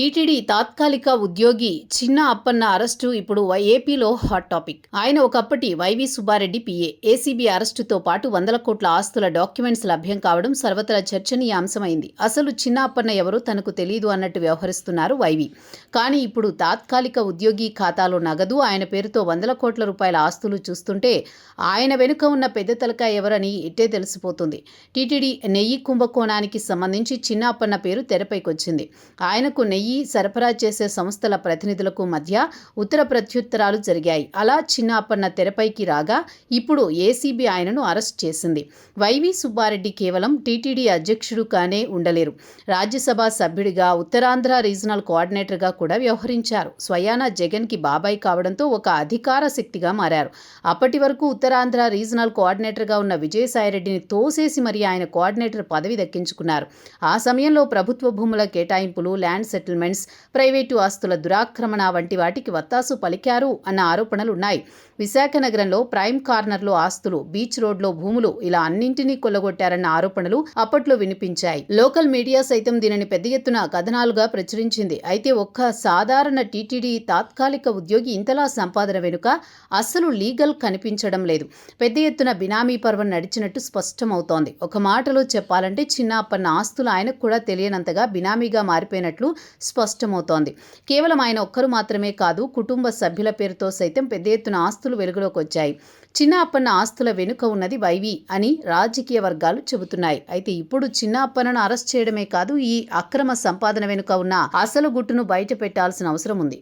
TTD తాత్కాలిక ఉద్యోగి చిన్న అప్పన్న అరెస్టు ఇప్పుడు ఏపీలో హాట్ టాపిక్. ఆయన ఒకప్పటి వైవి సుబ్బారెడ్డి పిఏ. ఏసీబీ అరెస్టుతో పాటు వందల కోట్ల ఆస్తుల డాక్యుమెంట్స్ లభ్యం కావడం సర్వత్రా చర్చనీయాంశమైంది. అసలు చిన్న అప్పన్న ఎవరో తనకు తెలియదు అన్నట్టు వ్యవహరిస్తున్నారు వైవి. కానీ ఇప్పుడు తాత్కాలిక ఉద్యోగి ఖాతాలో నగదు, ఆయన పేరుతో వందల కోట్ల రూపాయల ఆస్తులు చూస్తుంటే ఆయన వెనుక ఉన్న పెద్ద తలకాయ ఎవరని ఇట్టే తెలిసిపోతుంది. టీటీడీ నెయ్యి కుంభకోణానికి సంబంధించి చిన్న అప్పన్న పేరు తెరపైకొచ్చింది. ఆయనకు నెయ్యి సరఫరా చేసే సంస్థల ప్రతినిధులకు మధ్య ఉత్తర ప్రత్యుత్తరాలు జరిగాయి. అలా చిన్న అప్పన్న తెరపైకి రాగా ఇప్పుడు ఏసీబీ ఆయనను అరెస్ట్ చేసింది. వైవి సుబ్బారెడ్డి కేవలం టీటీడీ అధ్యక్షుడు కానే ఉండలేరు. రాజ్యసభ సభ్యుడిగా, ఉత్తరాంధ్ర రీజనల్ కోఆర్డినేటర్గా కూడా వ్యవహరించారు. స్వయానా జగన్కి బాబాయ్ కావడంతో ఒక అధికార శక్తిగా మారారు. అప్పటి వరకు ఉత్తరాంధ్ర రీజనల్ కోఆర్డినేటర్గా ఉన్న విజయసాయిరెడ్డిని తోసేసి మరీ ఆయన కోఆర్డినేటర్ పదవి దక్కించుకున్నారు. ఆ సమయంలో ప్రభుత్వ భూముల కేటాయింపులు, ల్యాండ్ సెటిల్మెంట్స్, ప్రైవేటు ఆస్తుల దురాక్రమణ వంటి వాటికి వత్తాసు పలికారు అన్న ఆరోపణలున్నాయి. విశాఖ నగరంలో ప్రైమ్ కార్నర్లో ఆస్తులు, బీచ్ రోడ్లో భూములు, ఇలా అన్నింటినీ కొల్లగొట్టారన్న ఆరోపణలు అప్పట్లో వినిపించాయి. లోకల్ మీడియా సైతం దీనిని పెద్ద ఎత్తున కథనాలుగా ప్రచురించింది. అయితే ఒక్క సాధారణ టీటీడీ తాత్కాలిక ఉద్యోగి ఇంతలా సంపాదన వెనుక అస్సలు లీగల్ కనిపించడం లేదు. పెద్ద ఎత్తున బినామీ పర్వం నడిచినట్టు స్పష్టమవుతోంది. ఒక మాటలో చెప్పాలంటే చిన్న అప్పన్న ఆస్తులు ఆయనకు కూడా తెలియనంతగా బినామీగా మారిపోయినట్లు స్పష్టమవుతోంది. కేవలం ఆయన ఒక్కరు మాత్రమే కాదు, కుటుంబ సభ్యుల పేరుతో సైతం పెద్ద ఎత్తున ఆస్తులు వెలుగులోకి వచ్చాయి. చిన్న అప్పన్న ఆస్తుల వెనుక ఉన్నది వైవి అని రాజకీయ వర్గాలు చెబుతున్నాయి. అయితే ఇప్పుడు చిన్న అప్పన్నను అరెస్ట్ చేయడమే కాదు, ఈ అక్రమ సంపాదన వెనుక ఉన్న అసలు గుట్టును బయట పెట్టాల్సిన అవసరం ఉంది.